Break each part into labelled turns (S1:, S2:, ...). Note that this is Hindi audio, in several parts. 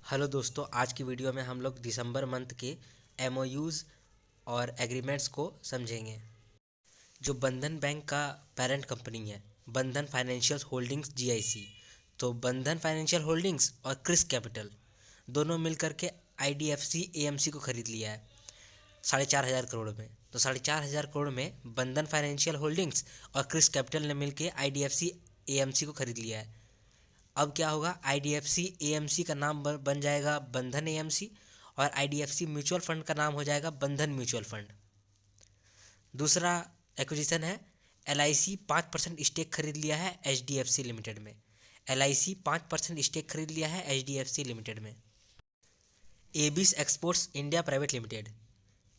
S1: हेलो दोस्तों, आज की वीडियो में हम लोग दिसंबर मंथ के एमओयूज़ और एग्रीमेंट्स को समझेंगे। जो बंधन बैंक का पेरेंट कंपनी है, बंधन फाइनेंशियल होल्डिंग्स जीआईसी, तो बंधन फाइनेंशियल होल्डिंग्स और क्रिस कैपिटल दोनों मिलकर के आईडीएफसी एएमसी को खरीद लिया है 4,500 करोड़ में। तो 4,500 करोड़ में बंधन फाइनेंशियल होल्डिंग्स और क्रिस कैपिटल ने मिलकर आईडीएफसी एएमसी को खरीद लिया है। अब क्या होगा, आईडीएफसी एएमसी का नाम बन जाएगा बंधन एएमसी और आईडीएफसी म्यूचुअल फंड का नाम हो जाएगा बंधन म्यूचुअल फंड। दूसरा एक्विजिशन है एलआईसी 5% स्टेक खरीद लिया है एचडीएफसी लिमिटेड में। एलआईसी 5% स्टेक खरीद लिया है एचडीएफसी लिमिटेड में। एबिस exports India private limited,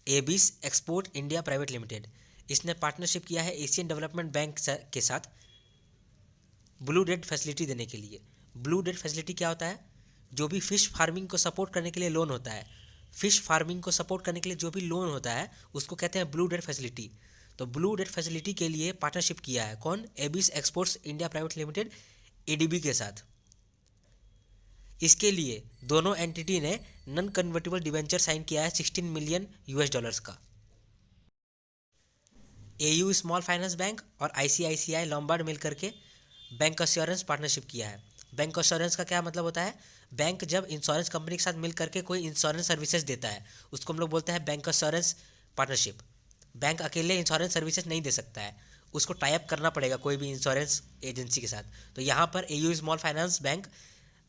S1: एबिस export India private limited, इसने पार्टनरशिप किया है एशियन डेवलपमेंट बैंक के साथ ब्लू डेट फैसिलिटी देने के लिए। ब्लू डेट फैसिलिटी क्या होता है? जो भी फिश फार्मिंग को सपोर्ट करने के लिए लोन होता है, फिश फार्मिंग को सपोर्ट करने के लिए जो भी लोन होता है उसको कहते हैं ब्लू डेट फैसिलिटी। तो ब्लू डेट फैसिलिटी के लिए पार्टनरशिप किया है कौन? एबिस exports India private limited ADB के साथ। इसके लिए दोनों एंटिटी ने नॉन कन्वर्टेबल डिवेंचर साइन किया है $16 मिलियन का। एयू स्मॉल फाइनेंस बैंक और आईसीआईसीआई लॉम्बार्ड मिलकर के बैंक अश्योरेंस पार्टनरशिप किया है। बैंक अश्योरेंस का क्या मतलब होता है? बैंक जब इंश्योरेंस कंपनी के साथ मिल करके कोई इंश्योरेंस सर्विसेज देता है उसको हम लोग बोलते हैं बैंक अश्योरेंस पार्टनरशिप। बैंक अकेले इंश्योरेंस सर्विसेज नहीं दे सकता है, उसको टाई अप करना पड़ेगा कोई भी इंश्योरेंस एजेंसी के साथ। तो यहाँ पर AU small finance bank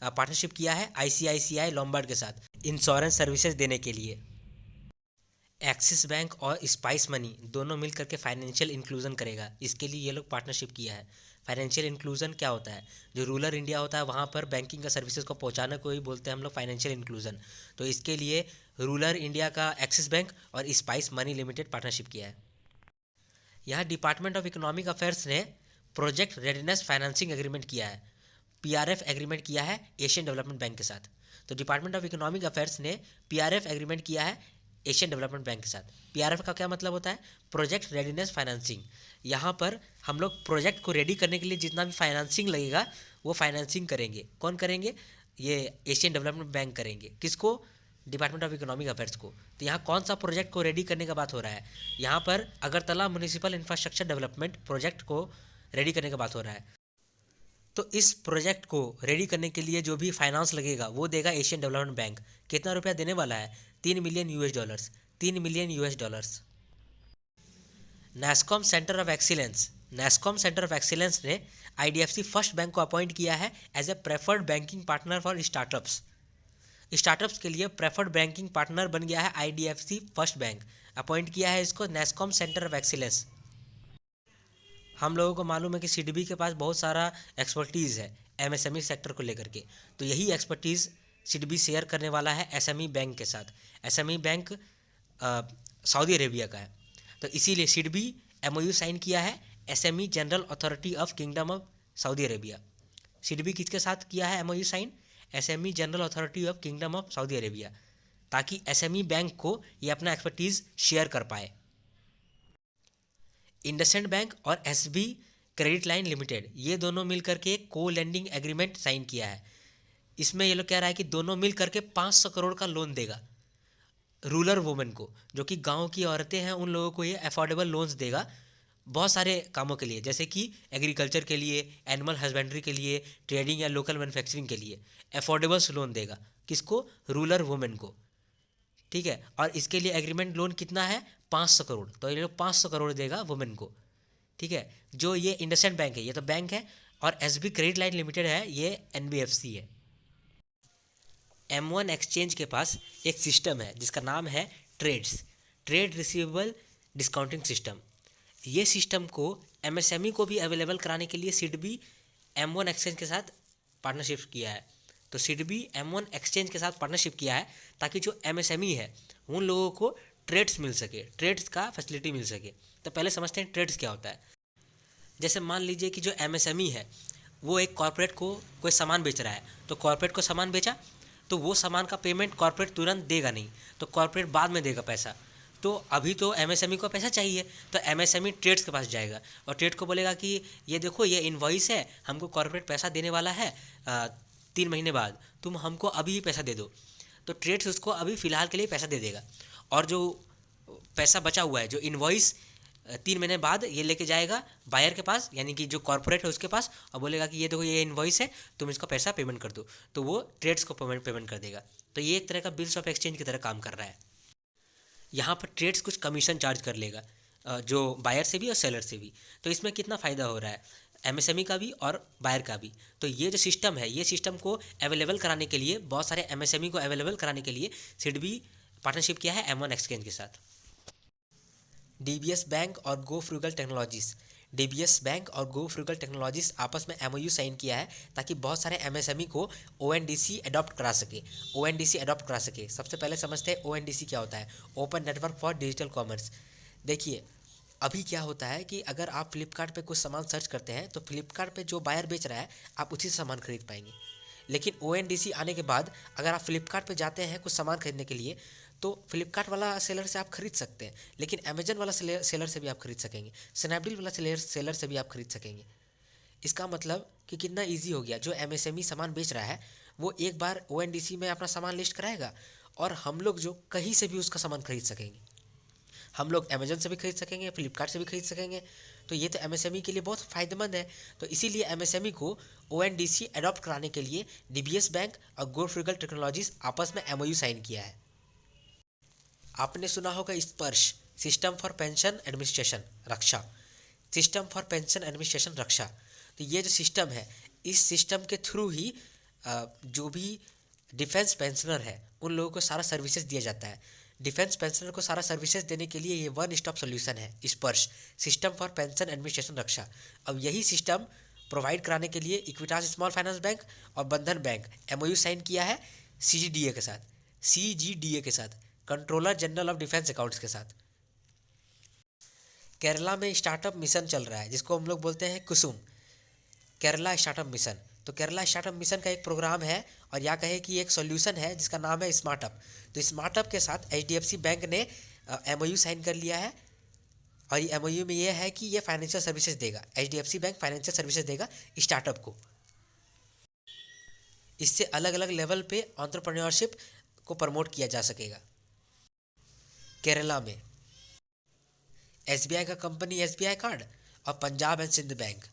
S1: partnership किया है आईसीआईसीआई लॉम्बार्ड के साथ इंश्योरेंस सर्विसेज देने के लिए। एक्सिस बैंक और स्पाइस मनी दोनों मिल करके फाइनेंशियल इंक्लूजन करेगा, इसके लिए ये लोग पार्टनरशिप किया है। फाइनेंशियल इंक्लूजन क्या होता है? जो रूरल इंडिया होता है वहाँ पर बैंकिंग का सर्विसेज को पहुँचाने को ही बोलते हैं हम लोग फाइनेंशियल इंक्लूजन। तो इसके लिए रूरल इंडिया का एक्सिस बैंक और स्पाइस मनी लिमिटेड पार्टनरशिप किया है। यहाँ डिपार्टमेंट ऑफ इकोनॉमिक अफेयर्स ने प्रोजेक्ट रेडीनेस फाइनेंसिंग एग्रीमेंट किया है, पीआरएफ एग्रीमेंट किया है एशियन डेवलपमेंट बैंक के साथ। तो डिपार्टमेंट ऑफ इकोनॉमिक अफेयर्स ने पीआरएफ एग्रीमेंट किया है एशियन डेवलपमेंट बैंक के साथ। पीआरएफ का क्या मतलब होता है? Project readiness financing. यहाँ पर हम लोग प्रोजेक्ट को रेडी करने के लिए जितना भी फाइनेंसिंग लगेगा वो फाइनेंसिंग करेंगे। कौन करेंगे? ये एशियन डेवलपमेंट बैंक करेंगे। किसको? डिपार्टमेंट ऑफ इकोनॉमिक अफेयर्स को। तो यहाँ कौन सा प्रोजेक्ट को रेडी करने का बात हो रहा है? यहाँ पर Agartala municipal infrastructure development project को रेडी करने का बात हो रहा है। तो इस प्रोजेक्ट को रेडी करने के लिए जो भी फाइनेंस लगेगा वो देगा एशियन डेवलपमेंट बैंक। कितना रुपया देने वाला है? $3 million, $3 million. NASSCOM centre of excellence, NASSCOM centre of excellence ने आईडीएफसी फर्स्ट बैंक को अपॉइंट किया है as a preferred banking partner for startups. Startups के लिए प्रेफर्ड बैंकिंग पार्टनर बन गया है आईडीएफसी फर्स्ट बैंक। अपॉइंट किया है इसको नैस्कॉम सेंटर ऑफ एक्सीलेंस। हम लोगों को मालूम है कि सिडबी के पास बहुत सारा एक्सपर्टीज़ है एमएसएमई सेक्टर को लेकर के, तो यही एक्सपर्टीज़ सिडबी शेयर करने वाला है एसएमई बैंक के साथ। एसएमई बैंक सऊदी अरेबिया का है, तो इसीलिए सिडबी एमओयू साइन किया है SME general authority of kingdom of Saudi Arabia. SIDBI किसके साथ किया है MOU sign? SME general authority of kingdom of Saudi Arabia, ताकि एसएमई बैंक को ये अपना एक्सपर्टीज़ शेयर कर पाए। इंडसइंड बैंक और एसबी क्रेडिट लाइन लिमिटेड ये दोनों मिलकर के को लेंडिंग एग्रीमेंट साइन किया है। इसमें ये लोग कह रहा है कि दोनों मिल करके 500 करोड़ का लोन देगा रूरल वुमेन को, जो कि गांव की औरतें हैं उन लोगों को ये अफोर्डेबल लोन्स देगा बहुत सारे कामों के लिए, जैसे कि एग्रीकल्चर के लिए, एनिमल हस्बेंड्री के लिए, ट्रेडिंग या लोकल मैन्युफैक्चरिंग के लिए अफोर्डेबल लोन देगा। किसको? रूरल वुमेन को। ठीक है, और इसके लिए एग्रीमेंट लोन कितना है? 500 करोड़। तो ये लोग 500 करोड़ देगा वुमेन को। ठीक है, जो ये इंडसइंड बैंक है ये तो बैंक है, और एसबी क्रेडिट लाइन लिमिटेड है ये एनबीएफसी है। M1 एक्सचेंज के पास एक सिस्टम है जिसका नाम है ट्रेड रिसीवेबल डिस्काउंटिंग सिस्टम। ये सिस्टम को एमएसएमई को भी अवेलेबल कराने के लिए सिडबी M1 एक्सचेंज के साथ पार्टनरशिप किया है। तो सिडबी M1 एक्सचेंज के साथ पार्टनरशिप किया है ताकि जो एमएसएमई है उन लोगों को ट्रेड्स मिल सके, ट्रेड्स का फैसिलिटी मिल सके। तो पहले समझते हैं ट्रेड्स क्या होता है। जैसे मान लीजिए कि जो एमएसएमई है वो एक कॉर्पोरेट को कोई सामान बेच रहा है, तो कॉर्पोरेट को सामान बेचा तो वो सामान का पेमेंट कॉर्पोरेट तुरंत देगा नहीं, तो कॉर्पोरेट बाद में देगा पैसा। तो अभी तो एमएसएमई को पैसा चाहिए, तो एमएसएमई ट्रेड्स के पास जाएगा और ट्रेड को बोलेगा कि ये देखो ये इनवॉइस है, हमको कॉर्पोरेट पैसा देने वाला है 3 महीने बाद तुम हमको अभी ही पैसा दे दो, तो ट्रेड्स उसको अभी फ़िलहाल के लिए पैसा दे देगा, और जो पैसा बचा हुआ है, जो इन्वॉइस 3 महीने बाद ये लेके जाएगा बायर के पास, यानी कि जो कॉर्पोरेट है उसके पास, और बोलेगा कि ये देखो ये इन्वॉइस है, तुम इसका पैसा पेमेंट कर दो, तो वो ट्रेड्स को पेमेंट कर देगा। तो ये एक तरह का बिल्स ऑफ एक्सचेंज की तरह काम कर रहा है। यहाँ पर ट्रेड्स कुछ कमीशन चार्ज कर लेगा, जो बायर से भी और सेलर से भी। तो इसमें कितना फ़ायदा हो रहा है एमएसएमई का भी और बायर का भी। तो ये जो सिस्टम है, ये सिस्टम को अवेलेबल कराने के लिए, बहुत सारे एमएसएमई को अवेलेबल कराने के लिए सिडबी पार्टनरशिप किया है M1 एक्सचेंज के साथ। डीबीएस बैंक और गो फ्रूगल टेक्नोलॉजीज़, डीबीएस बैंक और गो फ्रूगल टेक्नोलॉजीज़ आपस में MOU साइन किया है ताकि बहुत सारे एमएसएमई को ONDC अडॉप्ट करा सके। ONDC अडॉप्ट करा सके। सबसे पहले समझते हैं ONDC क्या होता है, open network for digital commerce. देखिए अभी क्या होता है कि अगर आप फ्लिपकार्ट पे कुछ सामान सर्च करते हैं तो फ्लिपकार्ट पे जो बायर बेच रहा है आप उसी से सामान खरीद पाएंगे। लेकिन ONDC आने के बाद अगर आप फ्लिपकार्ट पे जाते हैं कुछ सामान खरीदने के लिए, तो फ्लिपकार्ट वाला सेलर से आप खरीद सकते हैं, लेकिन अमेजन वाला सेलर से भी आप खरीद सकेंगे, स्नैपडील वाला सेलर से भी आप खरीद सकेंगे। इसका मतलब कि कितना ईजी हो गया। जो MSME सामान बेच रहा है वो एक बार ONDC में अपना सामान लिस्ट कराएगा, और हम लोग जो कहीं से भी उसका सामान खरीद सकेंगे। हम लोग अमेजन से भी खरीद सकेंगे, फ्लिपकार्ट से भी खरीद सकेंगे। तो ये तो MSME के लिए बहुत फ़ायदेमंद है। तो इसीलिए MSME को ONDC अडॉप्ट कराने के लिए DBS बैंक और गो फ्रूगल टेक्नोलॉजीज़ आपस में MOU साइन किया है। आपने सुना होगा Sparsh, system for pension administration Raksha, system for pension administration Raksha. तो ये जो सिस्टम है, इस सिस्टम के थ्रू ही जो भी डिफेंस पेंशनर है उन लोगों को सारा सर्विसेज दिया जाता है। डिफेंस पेंशनर को सारा सर्विसेज देने के लिए ये वन स्टॉप सोल्यूशन है स्पर्श, सिस्टम फॉर पेंशन एडमिनिस्ट्रेशन रक्षा। अब यही सिस्टम प्रोवाइड कराने के लिए इक्विटास स्मॉल फाइनेंस बैंक और बंधन बैंक MOU साइन किया है CGDA के साथ, CGDA के साथ, controller general of defence accounts के साथ। केरला में स्टार्टअप मिशन चल रहा है जिसको हम लोग बोलते हैं कुसुम, केरला स्टार्टअप मिशन। तो केरला स्टार्टअप मिशन का एक प्रोग्राम है, और या कहे कि एक सॉल्यूशन है जिसका नाम है स्मार्टअप। तो स्मार्टअप के साथ HDFC बैंक ने MOU साइन कर लिया है, और ये MOU में ये है कि ये फाइनेंशियल सर्विसेज देगा, HDFC बैंक फाइनेंशियल सर्विसेज देगा स्टार्टअप को। इससे अलग अलग लेवल पे एंटरप्रेन्योरशिप को प्रमोट किया जा सकेगा। केरला में SBI का कंपनी SBI कार्ड और Punjab and Sind bank,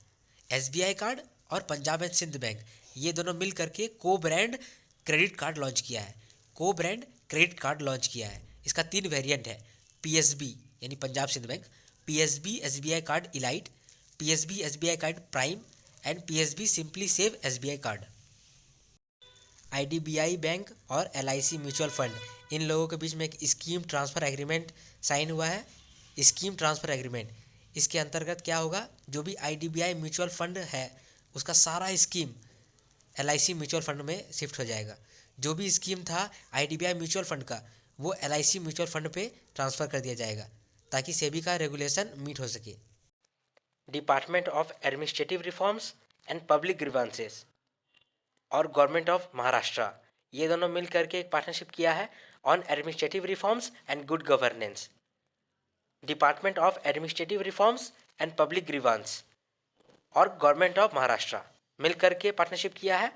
S1: SBI card और पंजाब एंड सिंध बैंक, ये दोनों मिल करके को ब्रांड क्रेडिट कार्ड लॉन्च किया है। को ब्रांड क्रेडिट कार्ड लॉन्च किया है। इसका 3 वेरिएंट है, PSB यानी Punjab Sind bank, PSB SBI card elite, PSB SBI card prime and PSB simply save SBI card. IDBI bank और LIC म्यूचुअल फंड, इन लोगों के बीच में एक स्कीम ट्रांसफ़र एग्रीमेंट साइन हुआ है। स्कीम ट्रांसफ़र एग्रीमेंट, इसके अंतर्गत क्या होगा, जो भी IDBI म्यूचुअल फंड है उसका सारा स्कीम LIC म्यूचुअल फंड में शिफ्ट हो जाएगा। जो भी स्कीम था IDBI म्यूचुअल फंड का वो LIC म्यूचुअल फंड पे ट्रांसफ़र कर दिया जाएगा ताकि सेबी का रेगुलेशन मीट हो सके। Department of administrative reforms and public grievances और गवर्नमेंट ऑफ महाराष्ट्र, ये दोनों मिल करके एक पार्टनरशिप किया है on administrative reforms and good governance. Department of administrative reforms and public grievance और गवर्नमेंट ऑफ महाराष्ट्र मिल करके पार्टनरशिप किया है,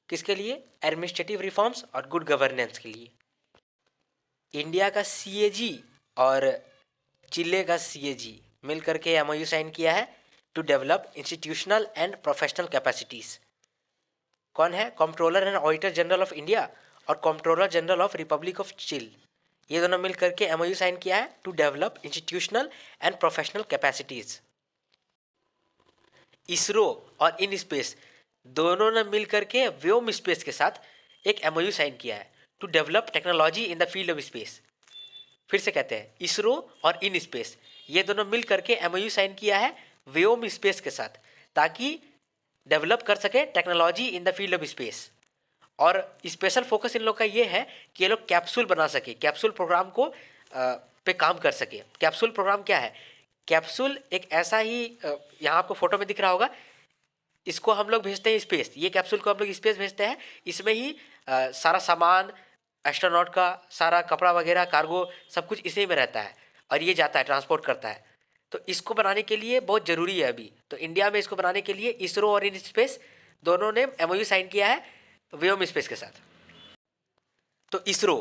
S1: किसके लिए, एडमिनिस्ट्रेटिव रिफॉर्म्स और गुड गवर्नेंस के लिए। इंडिया का CAG और चिले का CAG मिल करके MOU साइन किया है to develop institutional and professional capacities. कौन है, controller and auditor general of India और controller general of republic of Chile, ये दोनों मिल करके MOU साइन किया है to develop institutional and professional capacities. ISRO और इन स्पेस दोनों ने मिल करके व्योम स्पेस के साथ एक MOU साइन किया है to develop technology in the field of space. फिर से कहते हैं, इसरो और इन स्पेस ये दोनों मिल करके MOU साइन किया है व्योम स्पेस के साथ ताकि डेवलप कर सके technology in the field of space. और स्पेशल फोकस इन लोग का ये है कि ये लोग कैप्सूल बना सके, कैप्सूल प्रोग्राम को पे काम कर सके। कैप्सूल प्रोग्राम क्या है, कैप्सूल एक ऐसा ही यहाँ आपको फोटो में दिख रहा होगा, इसको हम लोग भेजते हैं स्पेस, ये कैप्सूल को हम लोग स्पेस भेजते हैं, इसमें ही सारा सामान एस्ट्रोनॉट का सारा कपड़ा वगैरह कार्गो सब कुछ इसी में रहता है और ये जाता है ट्रांसपोर्ट करता है। तो इसको बनाने के लिए बहुत ज़रूरी है अभी, तो इंडिया में इसको बनाने के लिए इसरो और इन स्पेस दोनों ने MOU साइन किया है व्योम स्पेस के साथ। तो इसरो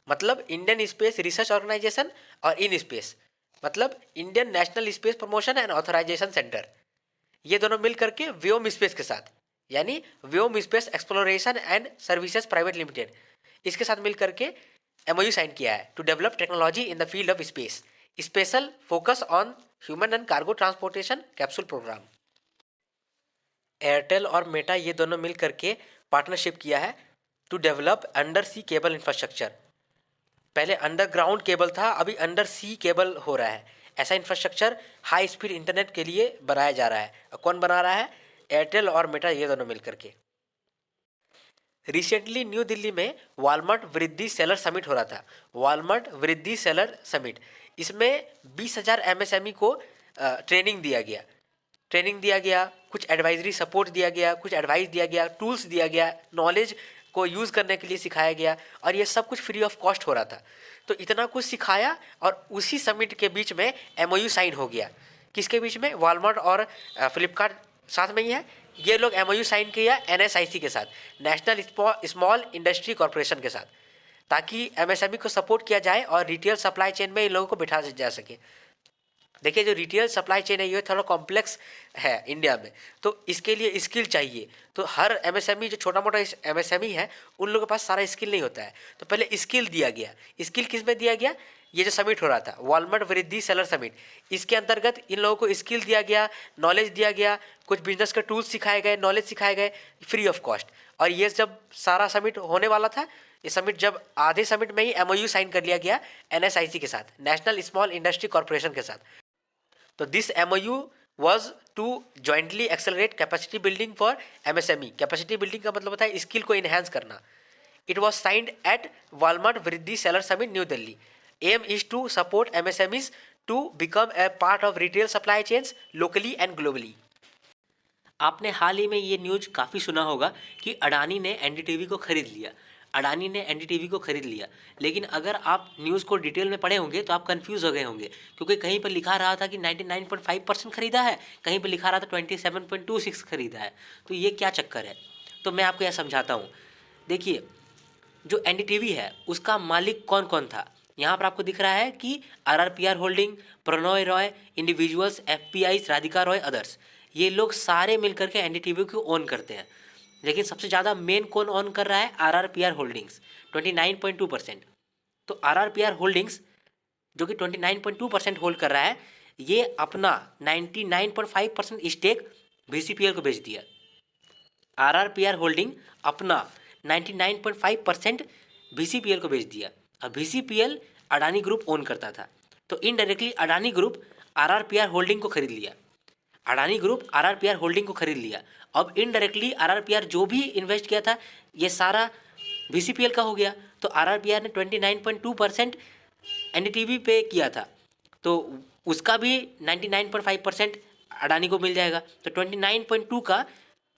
S1: मतलब इंडियन स्पेस रिसर्च ऑर्गेनाइजेशन, और इन स्पेस मतलब Indian national space promotion and authorisation centre, ये दोनों मिल करके व्योम स्पेस के साथ, यानी Vyom space exploration and services private limited, इसके साथ मिल करके एमओयू साइन किया है to develop technology in the field of space, special focus on human and cargo transportation capsule programme. Airtel और मेटा ये दोनों मिल करके पार्टनरशिप किया है to develop under sea cable infrastructure. पहले अंडरग्राउंड केबल था, अभी अंडर सी केबल हो रहा है। ऐसा इंफ्रास्ट्रक्चर हाई स्पीड इंटरनेट के लिए बनाया जा रहा है। कौन बना रहा है? एयरटेल और मेटा ये दोनों मिल करके। रिसेंटली न्यू दिल्ली में वॉलमार्ट वृद्धि सेलर समिट हो रहा था। वॉलमार्ट वृद्धि सेलर समिट, इसमें 20,000 एमएसएमई को ट्रेनिंग दिया गया, कुछ एडवाइजरी सपोर्ट दिया गया, कुछ एडवाइस दिया गया, टूल्स दिया गया, नॉलेज को यूज़ करने के लिए सिखाया गया, और ये सब कुछ फ्री ऑफ कॉस्ट हो रहा था। तो इतना कुछ सिखाया और उसी समिट के बीच में एमओयू साइन हो गया। किसके बीच में? वॉलमार्ट और फ्लिपकार्ट साथ में ही है। ये लोग एमओयू साइन किया एनएसआईसी के साथ, नेशनल स्मॉल इंडस्ट्री कॉरपोरेशन के साथ, ताकि एमएसएमई को सपोर्ट किया जाए और रिटेल सप्लाई चेन में इन लोगों को बिठा जा सके। देखिए, जो रिटेल सप्लाई चेन है ये थोड़ा कॉम्प्लेक्स है इंडिया में, तो इसके लिए स्किल चाहिए। तो हर एमएसएमई जो छोटा मोटा एमएसएमई है उन लोगों के पास सारा स्किल नहीं होता है, तो पहले स्किल दिया गया। स्किल किस में दिया गया? ये जो समिट हो रहा था वॉलमार्ट वृद्धि सेलर समिट, इसके अंतर्गत इन लोगों को स्किल दिया गया, नॉलेज दिया गया, कुछ बिजनेस के टूल्स सिखाए गए, नॉलेज सिखाए गए फ्री ऑफ कॉस्ट। और ये जब सारा समिट होने वाला था, ये समिट जब आधे समिट में ही एमओयू साइन कर लिया गया एनएसआईसी के साथ, नेशनल स्मॉल इंडस्ट्री कॉरपोरेशन के साथ। तो this MOU was to jointly accelerate capacity building for MSME। Capacity building का मतलब होता है स्किल को इन्हेंस करना। It was signed at Walmart Vriddhi seller summit New Delhi. Aim is to support MSMEs to become a part of retail supply chains locally and globally. आपने हाल ही में ये न्यूज़ काफ़ी सुना होगा कि अडानी ने एनडीटीवी को खरीद लिया। अडानी ने एनडीटीवी को खरीद लिया, लेकिन अगर आप न्यूज़ को डिटेल में पढ़े होंगे तो आप कंफ्यूज हो गए होंगे, क्योंकि कहीं पर लिखा रहा था कि 99.5% खरीदा है, कहीं पर लिखा रहा था 27.26 खरीदा है। तो ये क्या चक्कर है? तो मैं आपको यह समझाता हूँ। देखिए, जो एनडीटीवी है उसका मालिक कौन कौन था, यहाँ पर आपको दिख रहा है कि RRPR holding, Prannoy Roy, individuals, FPIs, Radhika Roy, others, ये लोग सारे मिलकर के एनडीटीवी को ओन करते हैं। लेकिन सबसे ज़्यादा मेन कौन ऑन कर रहा है? RRPR holdings 29.2%। तो RRPR होल्डिंग्स जो कि 29.2% होल्ड कर रहा है, ये अपना 99.5% स्टेक VCPL को बेच दिया। RRPR होल्डिंग अपना 99.5% VCPL को बेच दिया। अब VCPL अडानी ग्रुप ओन करता था, तो indirectly Adani group RRPR holding को खरीद लिया। अडानी ग्रुप RRPR होल्डिंग को खरीद लिया। अब इनडायरेक्टली RRPR जो भी इन्वेस्ट किया था ये सारा VCPL का हो गया। तो RRPR ने 29.2% एनडीटीवी पे किया था, तो उसका भी 99.5% अडानी को मिल जाएगा। तो 29.2 का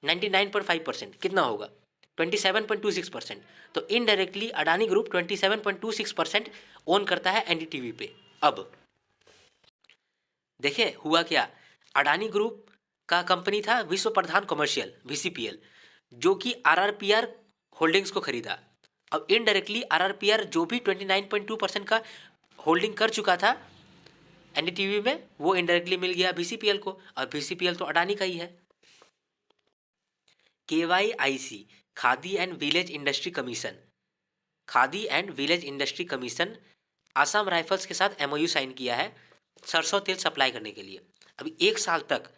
S1: 99.5% कितना होगा? 27.26%। तो इनडायरेक्टली अडानी ग्रुप 27.26% ओन करता है एनडीटीवी पे। अब देखिए हुआ क्या, अडानी ग्रुप का कंपनी था विश्व प्रधान कमर्शियल VCPL, जो कि RRPR होल्डिंग्स को खरीदा। अब इनडायरेक्टली RRPR जो भी 29.2% का होल्डिंग कर चुका था एनडीटीवी में, वो इनडायरेक्टली मिल गया VCPL को, और VCPL तो अडानी का ही है। KYIC, khadi and village industry commission, khadi and village industry commission Assam rifles के साथ MOU साइन किया है सरसों तेल सप्लाई करने के लिए। अभी 1 साल तक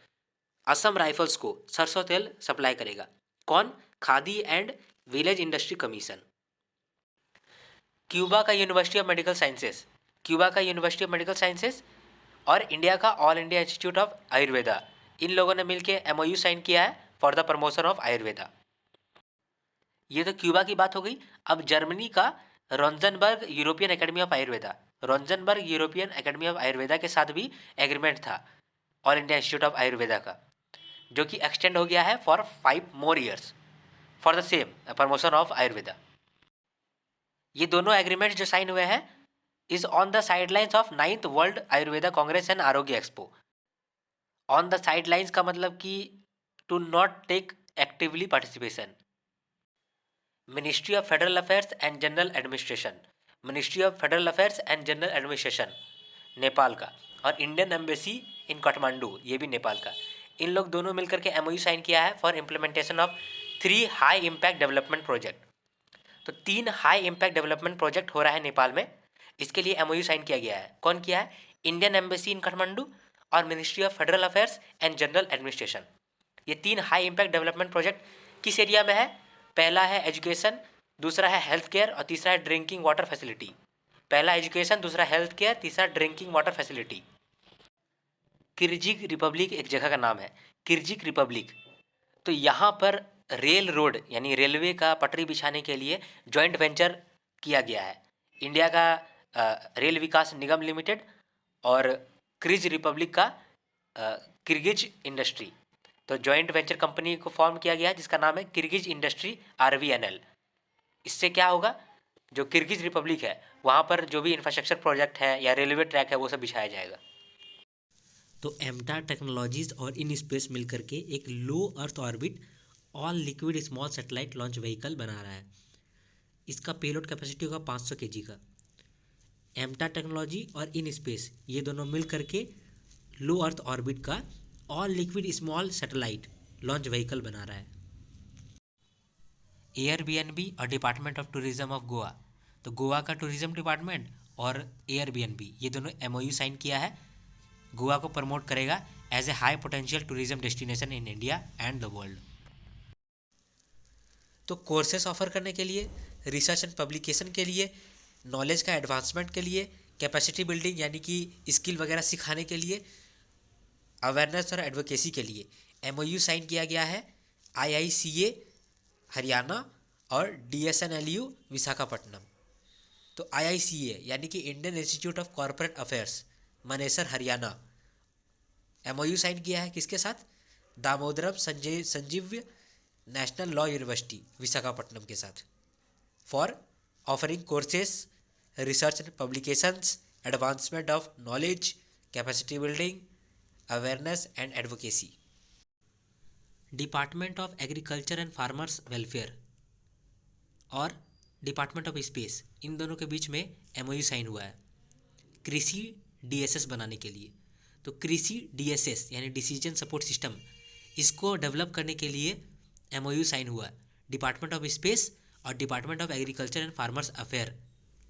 S1: असम राइफल्स को सरसों तेल सप्लाई करेगा। कौन? Khadi and village industry commission. Cuba का university of medical sciences, Cuba का यूनिवर्सिटी ऑफ मेडिकल साइंसेस और इंडिया का all India institute of Ayurveda, इन लोगों ने मिलकर MOU साइन किया है for the promotion of Ayurveda. ये तो क्यूबा की बात हो गई। अब जर्मनी का Rosenberg European academy of Ayurveda, Rosenberg European academy of Ayurveda के साथ भी एग्रीमेंट था all India institute of Ayurveda का, जो कि एक्सटेंड हो गया है for 5 more years for the same promotion of Ayurveda. ये दोनों एग्रीमेंट्स जो साइन हुए हैं is on the sidelines of 9th world Ayurveda congress and Arogya expo. On the sidelines का मतलब कि to not take actively participation. Ministry of federal affairs and general administration, ministry of federal affairs and general administration Nepal का, और इंडियन एम्बेसी इन काठमांडू, ये भी नेपाल का। इन लोग दोनों मिलकर के एमओयू साइन किया है for implementation of 3 high impact development project. तो 3 हाई इम्पैक्ट डेवलपमेंट प्रोजेक्ट हो रहा है नेपाल में, इसके लिए एमओयू साइन किया गया है। कौन किया है? इंडियन एम्बेसी इन काठमांडू और ministry of federal affairs and general administration. ये 3 हाई इम्पैक्ट डेवलपमेंट प्रोजेक्ट किस एरिया में है? पहला है एजुकेशन, दूसरा है हेल्थ केयर और तीसरा है ड्रिंकिंग वाटर फैसिलिटी। पहला एजुकेशन, दूसरा हेल्थ केयर, तीसरा ड्रिंकिंग वाटर फैसिलिटी। किर्जिक रिपब्लिक एक जगह का नाम है, किर्जिक रिपब्लिक। तो यहाँ पर रेल रोड यानी रेलवे का पटरी बिछाने के लिए जॉइंट वेंचर किया गया है इंडिया का रेल विकास निगम लिमिटेड और किर्गिज रिपब्लिक का किर्गिज इंडस्ट्री। तो जॉइंट वेंचर कंपनी को फॉर्म किया गया है जिसका नाम है किर्गिज इंडस्ट्री RVNL। इससे क्या होगा, जो किर्गिज रिपब्लिक है वहाँ पर जो भी इंफ्रास्ट्रक्चर प्रोजेक्ट है या रेलवे ट्रैक है वो सब बिछाया जाएगा। तो एमटा टेक्नोलॉजीज और इन स्पेस मिलकर के एक low earth orbit all liquid small satellite launch vehicle बना रहा है। इसका पेलोड कैपेसिटी होगा 500 kg का। एमटा टेक्नोलॉजी और इन स्पेस ये दोनों मिल करके लो अर्थ ऑर्बिट का all liquid small satellite launch vehicle बना रहा है। Airbnb और department of tourism of Goa, तो गोवा का टूरिज्म डिपार्टमेंट और Airbnb ये दोनों MOU साइन किया है। गोवा को प्रमोट करेगा as a high potential tourism destination in India and the world. तो कोर्सेस ऑफर करने के लिए, रिसर्च एंड पब्लिकेशन के लिए, नॉलेज का एडवांसमेंट के लिए, कैपेसिटी बिल्डिंग यानी कि स्किल वगैरह सिखाने के लिए, अवेयरनेस और एडवोकेसी के लिए MOU साइन किया गया है IICA हरियाणा और DSNLU विशाखापट्टनम। तो IICA यानी कि Indian institute of corporate affairs Manesar Haryana MOU sign किया है किसके साथ? Damodaram Sanjivayya national law university Visakhapatnam के साथ, for offering courses, research and publications, advancement of knowledge, capacity building, awareness and advocacy. Department of agriculture and farmers welfare और डिपार्टमेंट ऑफ स्पेस, इन दोनों के बीच में MOU साइन हुआ है कृषि DSS बनाने के लिए। तो कृषि DSS यानी डिसीजन सपोर्ट सिस्टम, इसको डेवलप करने के लिए MOU साइन हुआ है डिपार्टमेंट ऑफ स्पेस और department of agriculture and farmers affair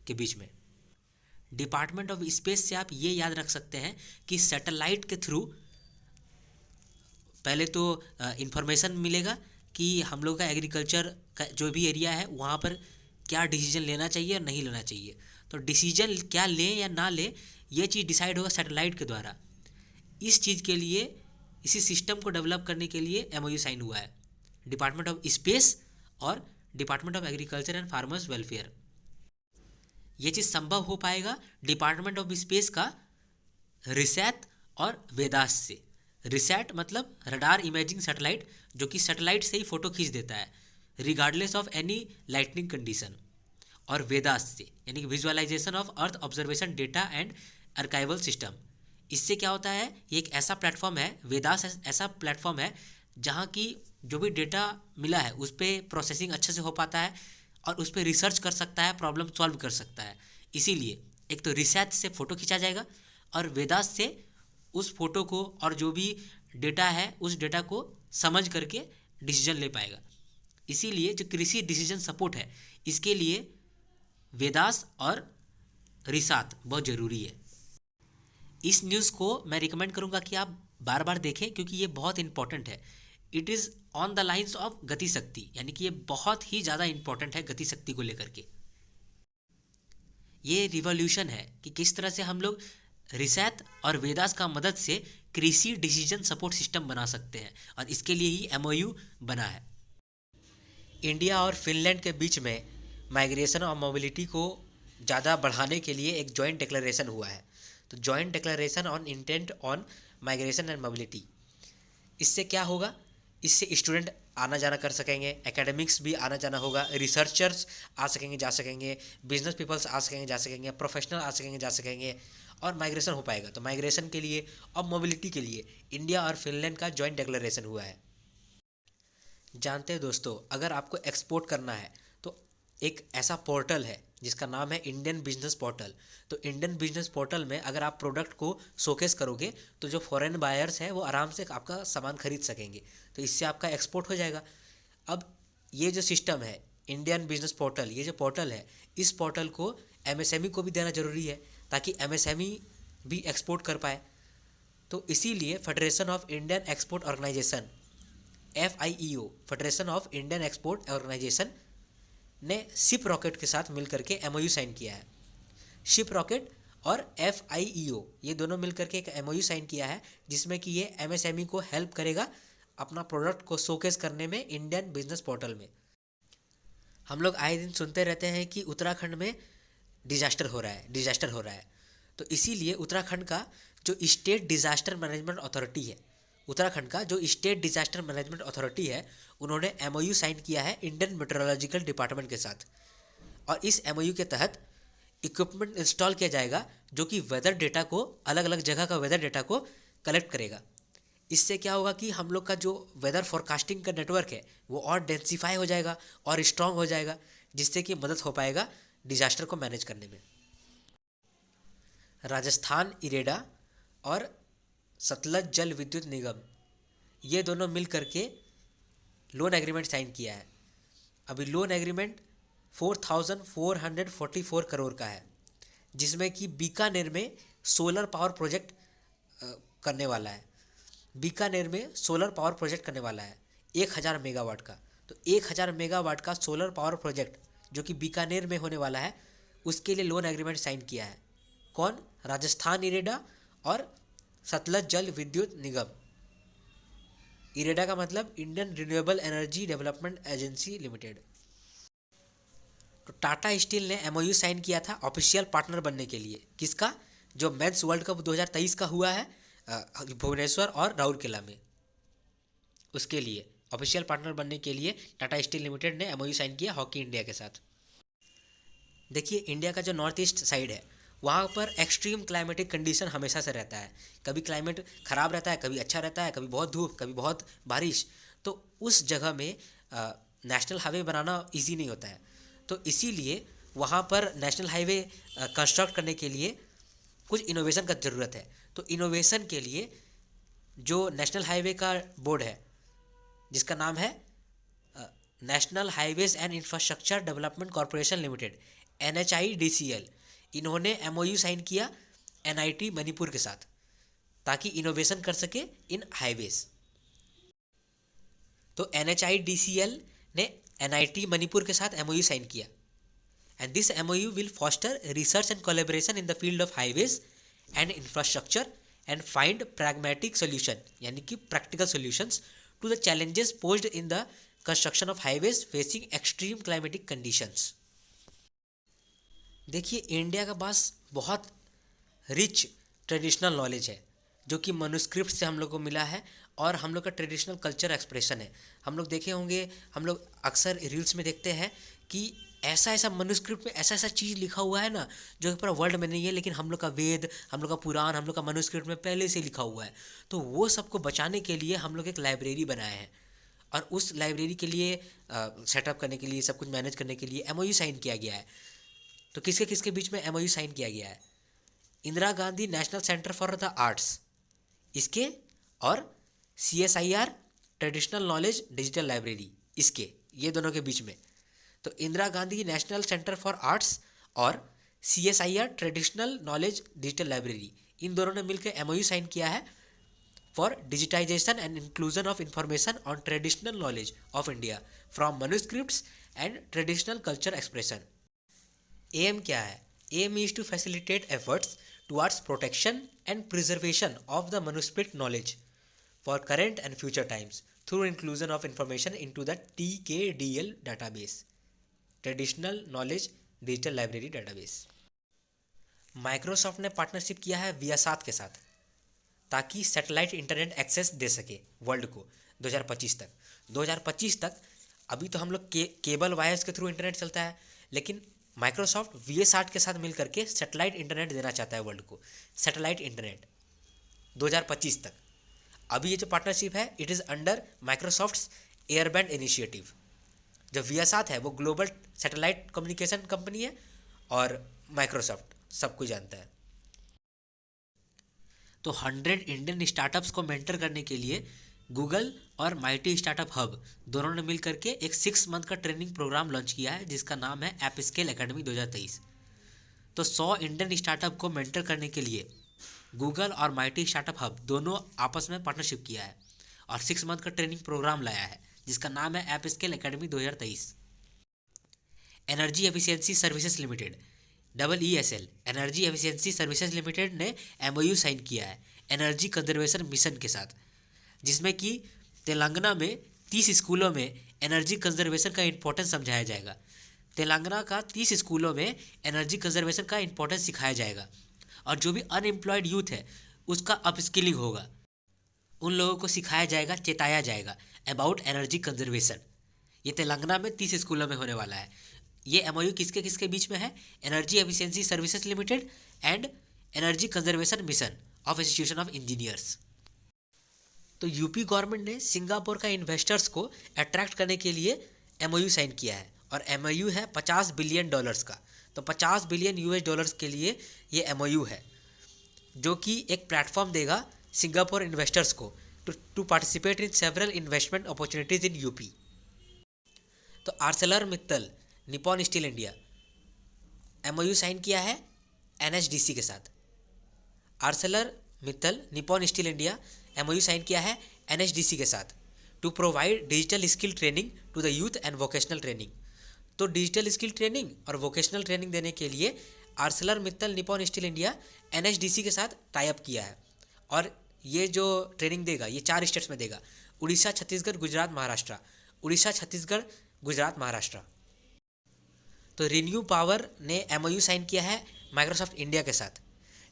S1: के बीच में। डिपार्टमेंट ऑफ स्पेस से आप ये याद रख सकते हैं कि सैटेलाइट के थ्रू पहले तो इंफॉर्मेशन मिलेगा कि हम लोग का एग्रीकल्चर का जो भी एरिया है वहाँ पर क्या डिसीजन लेना चाहिए और नहीं लेना चाहिए। तो डिसीजन क्या लें या ना लें ये चीज़ डिसाइड होगा सैटेलाइट के द्वारा। इस चीज़ के लिए, इसी सिस्टम को डेवलप करने के लिए MOU साइन हुआ है डिपार्टमेंट ऑफ स्पेस और department of agriculture and farmers welfare. ये चीज़ संभव हो पाएगा डिपार्टमेंट ऑफ स्पेस का रिसैट और वेदास से। रिसैट मतलब रडार इमेजिंग सैटेलाइट, जो कि सैटेलाइट से ही फ़ोटो खींच देता है regardless of any lightning condition, और वेदास से यानी कि visualisation of earth observation data and archival system. इससे क्या होता है, ये एक ऐसा प्लेटफॉर्म है, वेदास ऐसा प्लेटफॉर्म है जहाँ की जो भी डेटा मिला है उस पर प्रोसेसिंग अच्छे से हो पाता है और उस पर रिसर्च कर सकता है, प्रॉब्लम सॉल्व कर सकता है। इसीलिए एक तो रिसर्च से फ़ोटो खींचा जाएगा और वेदास से उस फोटो को और जो भी डेटा है उस डेटा को समझ करके डिसीजन ले पाएगा। इसीलिए जो कृषि डिसीजन सपोर्ट है इसके लिए वेदास और रिसात बहुत ज़रूरी है। इस न्यूज़ को मैं रिकमेंड करूँगा कि आप बार बार देखें क्योंकि ये बहुत इंपॉर्टेंट है। It is on the lines of गति शक्ति, यानी कि ये बहुत ही ज़्यादा इंपॉर्टेंट है गति शक्ति को लेकर के। ये रिवॉल्यूशन है कि किस तरह से हम लोग रिसैट और वेदास का मदद से कृषि डिसीजन सपोर्ट सिस्टम बना सकते हैं, और इसके लिए ही MOU बना है। इंडिया और फिनलैंड के बीच में माइग्रेशन और मोबिलिटी को ज़्यादा बढ़ाने के लिए एक जॉइंट डिक्लेरेशन हुआ है। तो joint declaration on intent on migration and mobility, इससे क्या होगा, इससे स्टूडेंट आना जाना कर सकेंगे, एकेडमिक्स भी आना जाना होगा, रिसर्चर्स आ सकेंगे जा सकेंगे, बिजनेस पीपल्स आ सकेंगे जा सकेंगे, प्रोफेशनल आ सकेंगे जा सकेंगे, और माइग्रेशन हो पाएगा। तो माइग्रेशन के लिए और मोबिलिटी के लिए इंडिया और फिनलैंड का जॉइंट डिक्लेरेशन हुआ है। जानते हैं दोस्तों, अगर आपको एक्सपोर्ट करना है तो एक ऐसा पोर्टल है जिसका नाम है इंडियन बिजनेस पोर्टल। तो इंडियन बिजनेस पोर्टल में अगर आप प्रोडक्ट को शोकेस करोगे तो जो फॉरेन बायर्स हैं वो आराम से आपका सामान खरीद सकेंगे, तो इससे आपका एक्सपोर्ट हो जाएगा। अब ये जो सिस्टम है इंडियन बिजनेस पोर्टल, ये जो पोर्टल है, इस पोर्टल को एमएसएमई को भी देना जरूरी है ताकि एमएसएमई भी एक्सपोर्ट कर पाए। तो इसीलिए federation of Indian export organisation FIEO, federation of Indian export organisation ने शिप रॉकेट के साथ मिलकर के MOU साइन किया है। शिप रॉकेट और FIEO ये दोनों मिलकर के एक MOU साइन किया है जिसमें कि ये MSME को हेल्प करेगा अपना प्रोडक्ट को शोकेस करने में इंडियन बिजनेस पोर्टल में। हम लोग आए दिन सुनते रहते हैं कि उत्तराखंड में डिजास्टर हो रहा है। तो इसीलिए उत्तराखंड का जो स्टेट डिजास्टर मैनेजमेंट अथॉरिटी है, उत्तराखंड का जो स्टेट डिजास्टर मैनेजमेंट अथॉरिटी है, उन्होंने MOU साइन किया है इंडियन मेट्रोलॉजिकल डिपार्टमेंट के साथ। और इस MOU के तहत इक्विपमेंट इंस्टॉल किया जाएगा जो कि वेदर डेटा को, अलग अलग जगह का वेदर डेटा को कलेक्ट करेगा। इससे क्या होगा कि हम लोग का जो वेदर फोरकास्टिंग का नेटवर्क है वो और डेंसिफाई हो जाएगा और स्ट्रांग हो जाएगा, जिससे कि मदद हो पाएगा डिजास्टर को मैनेज करने में। राजस्थान इरेडा और सतलज जल विद्युत निगम ये दोनों मिल करके लोन एग्रीमेंट साइन किया है। अभी लोन एग्रीमेंट 4,444 करोड़ का है, जिसमें कि बीकानेर में सोलर पावर प्रोजेक्ट करने वाला है। बीकानेर में सोलर पावर प्रोजेक्ट करने वाला है 1000 मेगावाट का। तो 1000 मेगावाट का सोलर पावर प्रोजेक्ट जो कि बीकानेर में होने वाला है, उसके लिए लोन एग्रीमेंट साइन किया है। कौन? राजस्थान इरेडा और सतलज जल विद्युत निगम। इरेडा का मतलब Indian renewable energy development agency limited. तो टाटा स्टील ने MOU साइन किया था ऑफिशियल पार्टनर बनने के लिए। किसका? जो मेंस वर्ल्ड कप 2023 का हुआ है भुवनेश्वर और राउरकेला में, उसके लिए ऑफिशियल पार्टनर बनने के लिए टाटा स्टील लिमिटेड ने MOU साइन किया हॉकी इंडिया के साथ। देखिए, इंडिया का जो नॉर्थ ईस्ट साइड है वहाँ पर एक्सट्रीम क्लाइमेटिक कंडीशन हमेशा से रहता है। कभी क्लाइमेट ख़राब रहता है, कभी अच्छा रहता है, कभी बहुत धूप, कभी बहुत बारिश। तो उस जगह में नेशनल हाईवे बनाना इजी नहीं होता है। तो इसीलिए वहाँ पर नेशनल हाईवे कंस्ट्रक्ट करने के लिए कुछ इनोवेशन का ज़रूरत है। तो इनोवेशन के लिए जो नेशनल हाईवे का बोर्ड है जिसका नाम है national highways and infrastructure development corporation limited NHIDCL, इन्होंने MOU साइन किया NIT मणिपुर के साथ ताकि इनोवेशन कर सके इन हाईवेज। तो NHIDCL ने NIT मणिपुर के साथ MOU साइन किया and this MOU will foster research and collaboration in the field of highways and infrastructure and find pragmatic solution, यानी कि practical solutions to the challenges posed in the construction of highways facing extreme climatic conditions. देखिए, इंडिया का पास बहुत रिच ट्रेडिशनल नॉलेज है जो कि मनुस्क्रिप्ट से हम लोग को मिला है और हम लोग का ट्रेडिशनल कल्चर एक्सप्रेशन है। हम लोग देखे होंगे, हम लोग अक्सर रील्स में देखते हैं कि ऐसा ऐसा मनुस्क्रिप्ट में ऐसा ऐसा चीज़ लिखा हुआ है ना जो पूरा वर्ल्ड में नहीं है, लेकिन हम लोग का वेद, हम लोग का पुराण, हम लोग का मनुस्क्रिप्ट में पहले से लिखा हुआ है। तो वो सबको बचाने के लिए हम लोग एक लाइब्रेरी बनाए हैं और उस लाइब्रेरी के लिए सेटअप करने के लिए, सब कुछ मैनेज करने के लिए MOU साइन किया गया है। तो किसके किसके बीच में MOU साइन किया गया है? Indira Gandhi national centre for the arts इसके और CSIR traditional knowledge digital library इसके, ये दोनों के बीच में। तो Indira Gandhi national centre for arts और CSIR traditional knowledge digital library, इन दोनों ने मिलकर MOU साइन किया है for digitisation and inclusion of information on traditional knowledge of India from manuscripts and traditional culture expression. Aim क्या है? Aim is to facilitate efforts towards protection and preservation of the manuscript knowledge for current and future times through inclusion of information into the TKDL database, traditional knowledge digital library database. Microsoft ने पार्टनरशिप किया है वियासात के साथ ताकि सैटेलाइट इंटरनेट एक्सेस दे सके वर्ल्ड को 2025 तक। 2025 तक अभी तो हम लोग केबल वायर्स के थ्रू इंटरनेट चलता है, लेकिन माइक्रोसॉफ्ट वियासाट के साथ मिलकर के सैटेलाइट इंटरनेट देना चाहता है वर्ल्ड को, सैटेलाइट इंटरनेट 2025 तक। अभी ये जो पार्टनरशिप है इट इज़ अंडर माइक्रोसॉफ्ट्स एयरबैंड इनिशिएटिव जो वियासात है वो ग्लोबल सैटेलाइट कम्युनिकेशन कंपनी है, और माइक्रोसॉफ्ट सब कोई जानता है। तो 100 इंडियन स्टार्टअप्स को मेंटर करने के लिए गूगल और माइटी स्टार्टअप हब दोनों ने मिल करके एक 6 मंथ का ट्रेनिंग प्रोग्राम लॉन्च किया है, जिसका नाम है ऐप स्केल एकेडमी 2023। तो 100 इंडियन स्टार्टअप को मेंटर करने के लिए गूगल और माइटी स्टार्टअप हब दोनों आपस में पार्टनरशिप किया है और 6 मंथ का ट्रेनिंग प्रोग्राम लाया है, जिसका नाम है app scale academy 2023। Energy efficiency services limited EESL energy efficiency services limited ने MOU साइन किया है एनर्जी कंजर्वेशन मिशन के साथ, जिसमें कि तेलंगाना में 30 स्कूलों में एनर्जी कंजर्वेशन का इंपॉर्टेंस समझाया जाएगा। तेलंगाना का 30 स्कूलों में एनर्जी कंजर्वेशन का इंपॉर्टेंस सिखाया जाएगा, और जो भी अनएम्प्लॉयड यूथ है उसका अपस्किलिंग होगा। उन लोगों को सिखाया जाएगा, चेताया जाएगा अबाउट एनर्जी कंजर्वेशन। ये तेलंगाना में 30 स्कूलों में होने वाला है। ये MOU किसके किसके बीच में है? Energy efficiency services limited and energy conservation mission of institution of engineers. तो यूपी गवर्नमेंट ने सिंगापुर का इन्वेस्टर्स को अट्रैक्ट करने के लिए MOU साइन किया है, और MOU है $50 बिलियन का। तो $50 बिलियन के लिए ये MOU है, जो कि एक प्लेटफॉर्म देगा सिंगापुर इन्वेस्टर्स को to participate in several investment opportunities in UP. तो Arcelor Mittal Nippon steel India MOU sign किया है NSDC के साथ। Arcelor Mittal Nippon steel India MOU sign किया है NSDC के साथ to provide digital skill training to the youth and vocational training. तो डिजिटल स्किल ट्रेनिंग और वोकेशनल ट्रेनिंग देने के लिए Arcelor Mittal Nippon steel India NSDC के साथ टाई अप किया है, और ये जो ट्रेनिंग देगा ये 4 स्टेट्स में देगा: उड़ीसा, छत्तीसगढ़, गुजरात, महाराष्ट्र। उड़ीसा, छत्तीसगढ़, गुजरात, महाराष्ट्र। तो रिन्यू पावर ने MOU साइन किया है माइक्रोसॉफ्ट इंडिया के साथ,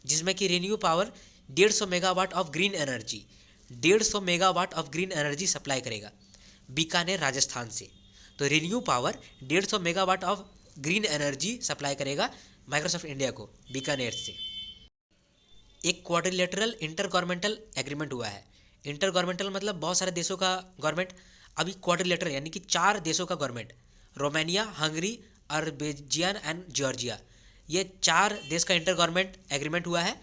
S1: जिसमें कि renew power 150 megawatt of green energy 150 megawatt of green energy supply करेगा बीकानेर, राजस्थान से। तो renew power 150 megawatt of green energy supply करेगा माइक्रोसॉफ्ट इंडिया को बीकानेर से। एक क्वाड्रिलेटरल इंटर गवर्नमेंटल एग्रीमेंट हुआ है। इंटर गवर्नमेंटल मतलब बहुत सारे देशों का गवर्नमेंट, अभी क्वाड्रिलेटरल यानी कि 4 देशों का government, Romania, Hungary, Azerbaijan and Georgia. ये 4 देश का इंटर गवर्नमेंट एग्रीमेंट हुआ है,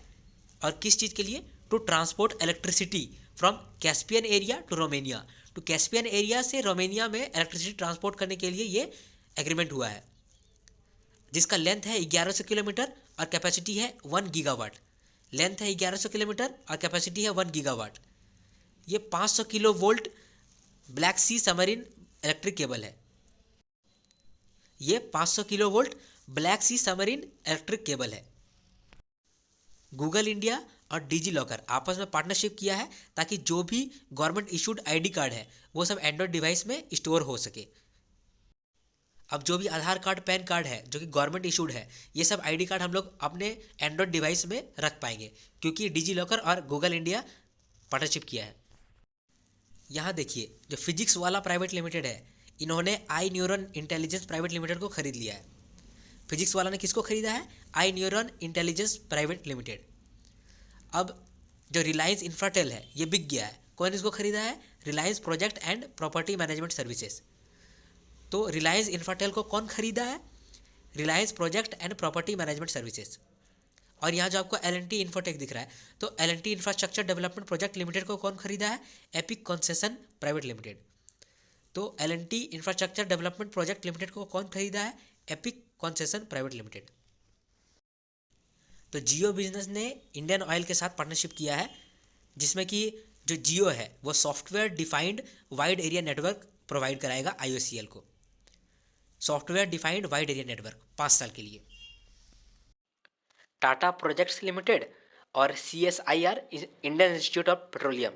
S1: और किस चीज़ के लिए? To transport electricity from Caspian area to Romania. तो कैस्पियन एरिया से रोमानिया में इलेक्ट्रिसिटी ट्रांसपोर्ट करने के लिए ये एग्रीमेंट हुआ है, जिसका लेंथ है 1100 किलोमीटर और कैपेसिटी है 1 गीगावाट। लेंथ है 1100 किलोमीटर और कैपेसिटी है 1 गीगावाट। ये 500 किलो वोल्ट ब्लैक सी सबमरीन इलेक्ट्रिक केबल है। ये 500 किलो वोल्ट ब्लैक सी सबमरीन इलेक्ट्रिक केबल है। गूगल इंडिया और डिजी लॉकर आपस में पार्टनरशिप किया है, ताकि जो भी गवर्नमेंट इशूड ID कार्ड है वो सब एंड्रॉयड डिवाइस में स्टोर हो सके। अब जो भी आधार कार्ड, पैन कार्ड है जो कि गवर्नमेंट इशूड है, ये सब ID कार्ड हम लोग अपने एंड्रॉयड डिवाइस में रख पाएंगे, क्योंकि डिजी लॉकर और गूगल इंडिया पार्टनरशिप किया है। यहाँ देखिए, जो फिजिक्स वाला प्राइवेट लिमिटेड है, इन्होंने आई न्यूरॉन इंटेलिजेंस प्राइवेट लिमिटेड को खरीद लिया है। फिजिक्स वाला ने किसको खरीदा है? आई न्यूरॉन इंटेलिजेंस प्राइवेट लिमिटेड। अब जो रिलायंस इंफ्राटेल है ये बिक गया है। कौन इसको खरीदा है? Reliance project and property management services. तो रिलायंस इंफ्राटेल को कौन खरीदा है? Reliance project and property management services. और यहाँ जो आपको L&T इन्फोटेक दिख रहा है, तो L&T infrastructure development project limited को कौन खरीदा है? Epic concession private limited. तो L&T infrastructure development project limited को कौन खरीदा है? Epic concession private limited. तो जियो बिजनेस ने इंडियन ऑयल के साथ पार्टनरशिप किया है, जिसमें कि जो जियो है वो software defined wide area network provide कराएगा IOCL को। Software defined wide area network 5 साल के लिए। टाटा प्रोजेक्ट्स लिमिटेड और CSIR Indian institute of petroleum.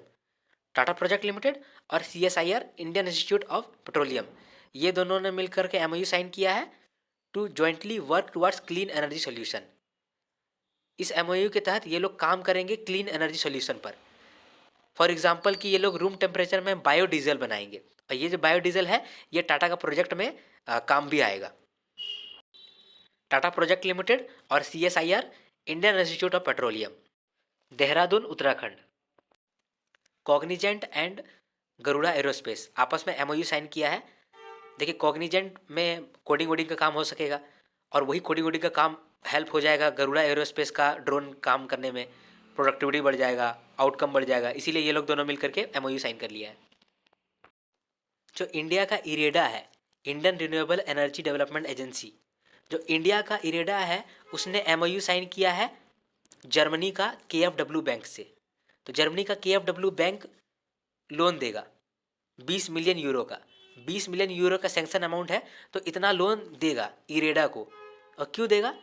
S1: Tata project limited और CSIR Indian institute of petroleum, ये दोनों ने मिलकर के MOU साइन किया है to jointly work towards clean energy solution. इस MOU के तहत ये लोग काम करेंगे क्लीन एनर्जी सोल्यूशन पर। फॉर एग्जांपल कि ये लोग रूम टेम्परेचर में बायोडीजल बनाएंगे, और ये जो बायोडीजल है ये टाटा का प्रोजेक्ट में काम भी आएगा। टाटा प्रोजेक्ट लिमिटेड और CSIR Indian institute of petroleum, Dehradun, Uttarakhand. Cognizant and Garuda aerospace आपस में MOU साइन किया है देखिए कॉग्निजेंट में कोडिंग वोडिंग का काम हो सकेगा, और वही कोडिंग वोडिंग का काम हेल्प हो जाएगा गरुड़ा एरोस्पेस का ड्रोन काम करने में, प्रोडक्टिविटी बढ़ जाएगा, आउटकम बढ़ जाएगा, इसीलिए ये लोग दोनों मिल करके एमओयू साइन कर लिया है। जो इंडिया का इरेडा है, Indian renewable energy development agency, जो इंडिया का इरेडा है उसने एमओयू साइन किया है जर्मनी का केएफडब्ल्यू बैंक से। तो जर्मनी का केएफडब्ल्यू बैंक लोन देगा 20 मिलियन यूरो का, 20 मिलियन यूरो का सैंक्शन अमाउंट है, तो इतना लोन देगा इरेडा को। और क्यों देगा?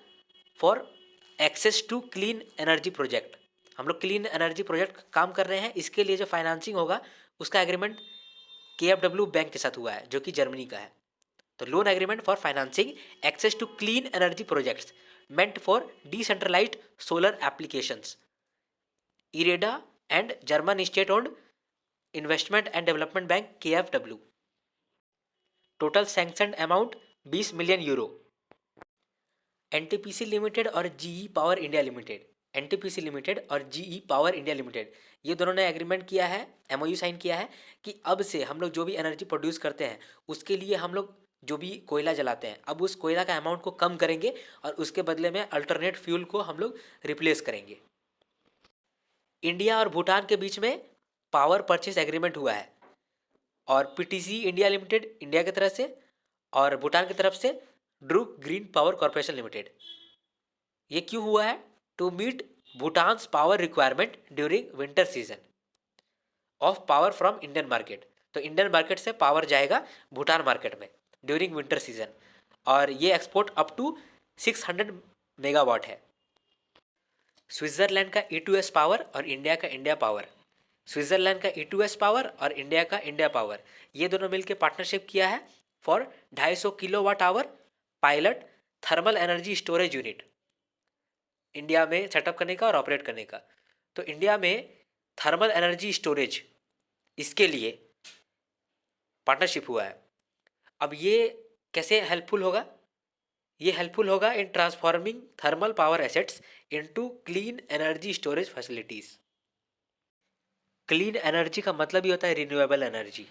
S1: For access to clean energy project. हम लोग क्लीन एनर्जी प्रोजेक्ट काम कर रहे हैं, इसके लिए जो फाइनेंसिंग होगा उसका एग्रीमेंट केएफडब्ल्यू बैंक के साथ हुआ है जो कि जर्मनी का है। तो loan agreement for financing access to clean energy projects meant for decentralized solar applications. IREDA and German state-owned investment and development bank KfW. Total sanctioned amount 20 million euro. NTPC limited और GE power India limited, NTPC limited और जीई पावर इंडिया लिमिटेड, ये दोनों ने एग्रीमेंट किया है, एमओयू साइन किया है कि अब से हम लोग जो भी एनर्जी प्रोड्यूस करते हैं उसके लिए हम लोग जो भी कोयला जलाते हैं अब उस कोयला का अमाउंट को कम करेंगे और उसके बदले में अल्टरनेट फ्यूल को हम लोग रिप्लेस करेंगे। इंडिया और भूटान के बीच में पावर परचेस एग्रीमेंट हुआ है, और पीटीसी इंडिया लिमिटेड इंडिया की तरफ से और भूटान की तरफ से Druk green power corporation limited. ये क्यों हुआ है? To meet Bhutan's power requirement during winter season of power from Indian market. तो इंडियन मार्केट से पावर जाएगा भूटान मार्केट में ड्यूरिंग विंटर सीजन, और ये एक्सपोर्ट अप टू 600 मेगावाट है। स्विट्जरलैंड का E2S पावर और इंडिया का इंडिया पावर, स्विट्जरलैंड का E2S पावर और इंडिया का इंडिया पावर, ये दोनों मिलकर पार्टनरशिप किया है for 250 kilowatt hour pilot thermal energy storage unit India में सेटअप करने का और ऑपरेट करने का। तो इंडिया में थर्मल एनर्जी स्टोरेज, इसके लिए पार्टनरशिप हुआ है। अब ये कैसे हेल्पफुल होगा? ये हेल्पफुल होगा इन transforming thermal power assets into clean energy storage facilities. Clean energy का मतलब ही होता है रिन्यूएबल एनर्जी।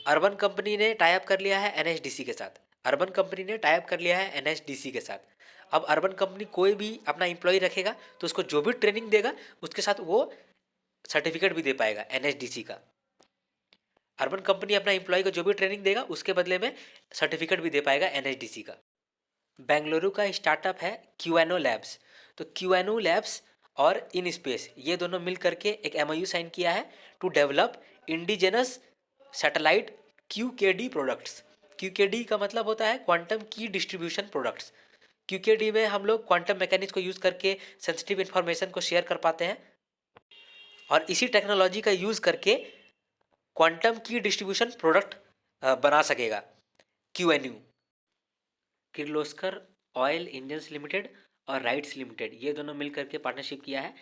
S1: अर्बन कंपनी ने टाई अप कर लिया है एनएचडीसी के साथ, अर्बन कंपनी ने टाई अप कर लिया है एनएचडीसी के साथ। अब अर्बन कंपनी कोई भी अपना एम्प्लॉय रखेगा तो उसको जो भी ट्रेनिंग देगा उसके साथ वो सर्टिफिकेट भी दे पाएगा एनएचडीसी का। अर्बन कंपनी अपना एम्प्लॉय को जो भी ट्रेनिंग देगा उसके बदले में सर्टिफिकेट भी दे पाएगा एनएचडीसी का। बेंगलुरु का स्टार्टअप है क्यूएनओ लैब्स। तो क्यूएनओ लैब्स और इन स्पेस, ये दोनों मिल करके एक एमओयू साइन किया है to develop indigenous satellite QKD products. QKD का मतलब होता है क्वांटम की डिस्ट्रीब्यूशन प्रोडक्ट्स। क्यूकेडी में हम लोग क्वांटम मैकेनिक्स को यूज़ करके सेंसिटिव इन्फॉर्मेशन को शेयर कर पाते हैं, और इसी टेक्नोलॉजी का यूज़ करके क्वांटम की डिस्ट्रीब्यूशन प्रोडक्ट बना सकेगा क्यूएनयू। किर्लोस्कर ऑयल इंजन्स लिमिटेड और राइट्स लिमिटेड, ये दोनों मिल करके पार्टनरशिप किया है,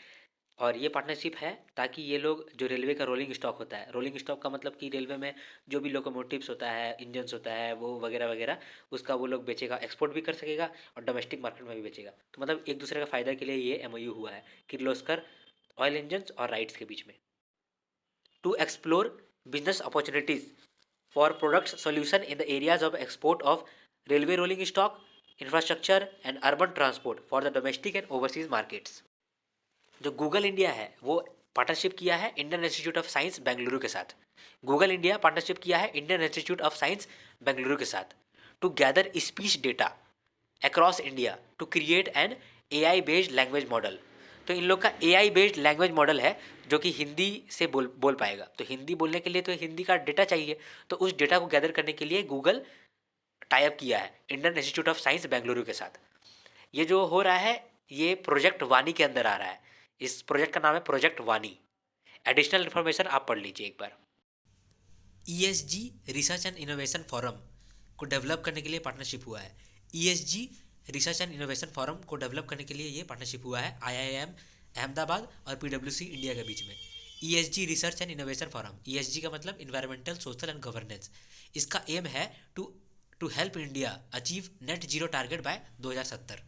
S1: और ये पार्टनरशिप है ताकि ये लोग जो रेलवे का रोलिंग स्टॉक होता है, रोलिंग स्टॉक का मतलब कि रेलवे में जो भी लोकोमोटिव्स होता है, इंजन्स होता है, वो वगैरह वगैरह, उसका वो लोग बेचेगा, एक्सपोर्ट भी कर सकेगा और डोमेस्टिक मार्केट में भी बेचेगा। तो मतलब एक दूसरे का फ़ायदा के लिए ये एमओयू हुआ है किर्लोस्कर ऑयल इंजन्स और राइट्स के बीच में। To explore business opportunities for products solution in the areas of export of railway rolling stock, infrastructure and urban transport for the domestic and overseas markets। जो गूगल इंडिया है वो पार्टनरशिप किया है Indian institute of science Bengaluru के साथ। गूगल इंडिया पार्टनरशिप किया है Indian institute of science Bengaluru के साथ to gather speech data across India to create an AI based language model. तो इन लोग का AI बेस्ड लैंग्वेज मॉडल है जो कि हिंदी से बोल पाएगा। तो हिंदी बोलने के लिए तो हिंदी का डेटा चाहिए, तो उस डेटा को गैदर करने के लिए गूगल टाई अप किया है Indian institute of science Bengaluru के साथ। ये जो हो रहा है ये प्रोजेक्ट वानी के अंदर आ रहा है। इस प्रोजेक्ट का नाम है प्रोजेक्ट वानी। एडिशनल इन्फॉर्मेशन आप पढ़ लीजिए एक बार। ESG research and innovation forum को डेवलप करने के लिए पार्टनरशिप हुआ है। ESG research and innovation forum को डेवलप करने के लिए ये पार्टनरशिप हुआ है IIM अहमदाबाद और PwC इंडिया के बीच में। ESG research and innovation forum, ESG का मतलब इन्वायरमेंटल सोशल एंड गवर्नेंस। इसका एम है to help India achieve net zero target by 2070।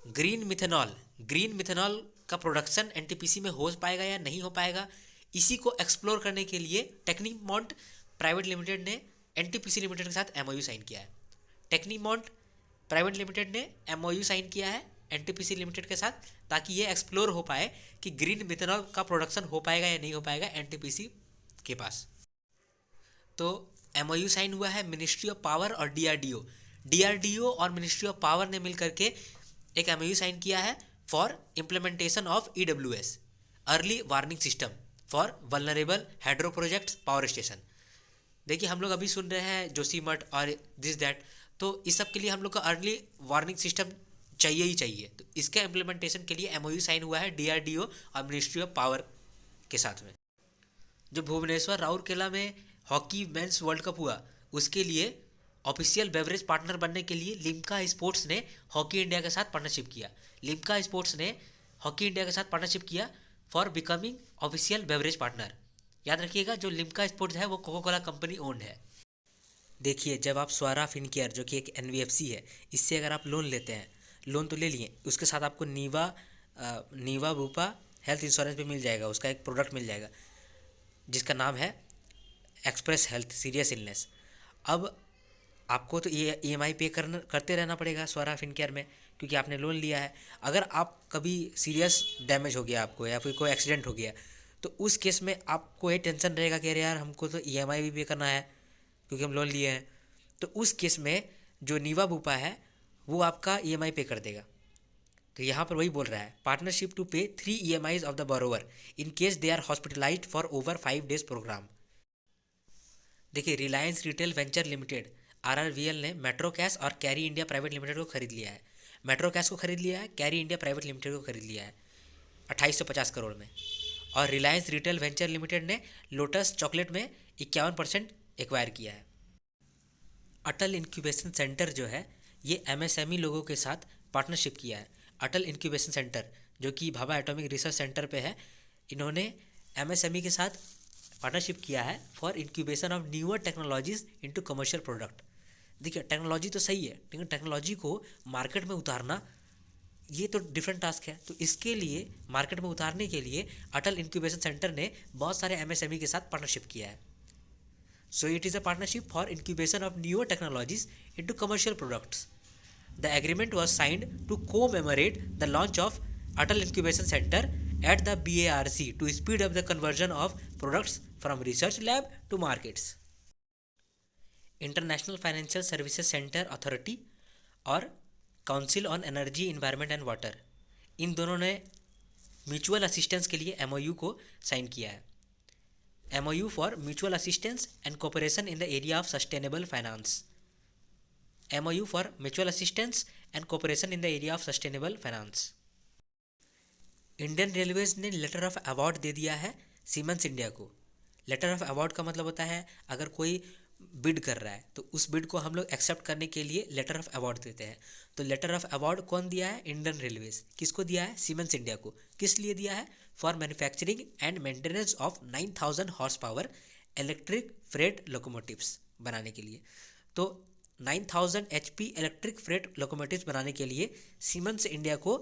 S1: Green methanol का प्रोडक्शन एनटीपीसी में हो पाएगा या नहीं हो पाएगा, इसी को एक्सप्लोर करने के लिए टेक्नीमॉन्ट प्राइवेट लिमिटेड ने एनटीपीसी लिमिटेड के साथ एमओयू साइन किया है। टेक्नीमॉन्ट प्राइवेट लिमिटेड ने एमओयू साइन किया है एनटीपीसी लिमिटेड के साथ, ताकि ये एक्सप्लोर हो पाए कि ग्रीन मिथेनॉल का प्रोडक्शन हो पाएगा या नहीं हो पाएगा एनटीपीसी के पास। तो एमओयू साइन हुआ है मिनिस्ट्री ऑफ पावर और डीआरडीओ और मिनिस्ट्री ऑफ पावर ने मिल करके एक एमओयू साइन किया है for implementation of EWS, early warning system for vulnerable hydro projects power station. देखिए हम लोग अभी सुन रहे हैं जोशीमठ और दिस दैट, तो इस सब के लिए हम लोग का अर्ली वार्निंग सिस्टम चाहिए ही चाहिए। तो इसका इम्प्लीमेंटेशन के लिए एमओयू साइन हुआ है डीआरडीओ और मिनिस्ट्री ऑफ पावर के साथ में। जो भुवनेश्वर राउरकेला में हॉकी मेंस वर्ल्ड कप हुआ, उसके लिए ऑफिशियल बेवरेज पार्टनर बनने के लिए लिम्का स्पोर्ट्स ने हॉकी इंडिया के साथ पार्टनरशिप किया। लिम्का स्पोर्ट्स ने हॉकी इंडिया के साथ पार्टनरशिप किया for becoming official beverage partner. याद रखिएगा जो लिम्का स्पोर्ट्स है वो कोका कोला कंपनी ओन्ड है। देखिए जब आप स्वारा फिनकेयर जो कि एक एनबीएफसी है, इससे अगर आप लोन लेते हैं, लोन तो ले लिए, उसके साथ आपको नीवा बूपा हेल्थ इंश्योरेंस भी मिल जाएगा। उसका एक प्रोडक्ट मिल जाएगा जिसका नाम है एक्सप्रेस हेल्थ सीरियस इलनेस। अब आपको तो EMI पे करते रहना पड़ेगा स्वारा फिनकेयर में, क्योंकि आपने लोन लिया है। अगर आप कभी सीरियस डैमेज हो गया आपको या फिर कोई एक्सीडेंट हो गया, तो उस केस में आपको ये टेंशन रहेगा कि अरे यार हमको तो EMI भी पे करना है क्योंकि हम लोन लिए हैं। तो उस केस में जो नीवा बूपा है वो आपका EMI पे कर देगा। तो यहाँ पर वही बोल रहा है partnership to pay 3 EMIs of the borrower in case they are hospitalized for over 5 days program. देखिए Reliance retail venture limited RRVL ने मेट्रो कैश और कैरी इंडिया प्राइवेट लिमिटेड को खरीद लिया है। मेट्रो कैश को खरीद लिया है, कैरी इंडिया प्राइवेट लिमिटेड को खरीद लिया है 2850 करोड़ में। और रिलायंस रिटेल वेंचर लिमिटेड ने लोटस चॉकलेट में 51% एक्वायर किया है। अटल इंक्यूबेशन सेंटर जो है ये MSME लोगों के साथ पार्टनरशिप किया है। अटल इंक्यूबेशन सेंटर जो कि भाभा एटॉमिक रिसर्च सेंटर पे है, इन्होंने MSME के साथ पार्टनरशिप किया है for incubation of newer technologies into commercial product. देखिए टेक्नोलॉजी तो सही है, लेकिन टेक्नोलॉजी को मार्केट में उतारना ये तो डिफरेंट टास्क है। तो इसके लिए मार्केट में उतारने के लिए अटल इंक्यूबेशन सेंटर ने बहुत सारे MSME के साथ पार्टनरशिप किया है। So it is a partnership for incubation of newer technologies into commercial products. The agreement was signed to commemorate the launch of Atal Incubation Center at the BARC to speed up the conversion of products from research lab to markets. International Financial Services Center Authority और council on energy environment and water, इन दोनों ने म्यूचुअल असिस्टेंस के लिए MOU को साइन किया है। MOU for mutual assistance and cooperation in the area of sustainable finance. MOU for mutual assistance and cooperation in the area of sustainable finance. Indian railways ने लेटर ऑफ अवार्ड दे दिया है सीमेंस इंडिया को। लेटर ऑफ अवार्ड का मतलब होता है अगर कोई बिड कर रहा है तो उस बिड को हम लोग एक्सेप्ट करने के लिए लेटर ऑफ अवार्ड देते हैं। तो लेटर ऑफ अवार्ड कौन दिया है? Indian railways. किसको दिया है? सीमेंस इंडिया को। किस लिए दिया है? For manufacturing and maintenance of 9000 horse power electric freight locomotives बनाने के लिए। तो 9000 HP इलेक्ट्रिक फ्रेट लोकोमोटिव्स बनाने के लिए सीमेंस इंडिया को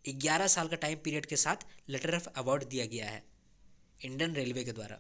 S1: 11 साल का टाइम पीरियड के साथ लेटर ऑफ अवार्ड दिया गया है इंडियन रेलवे के द्वारा।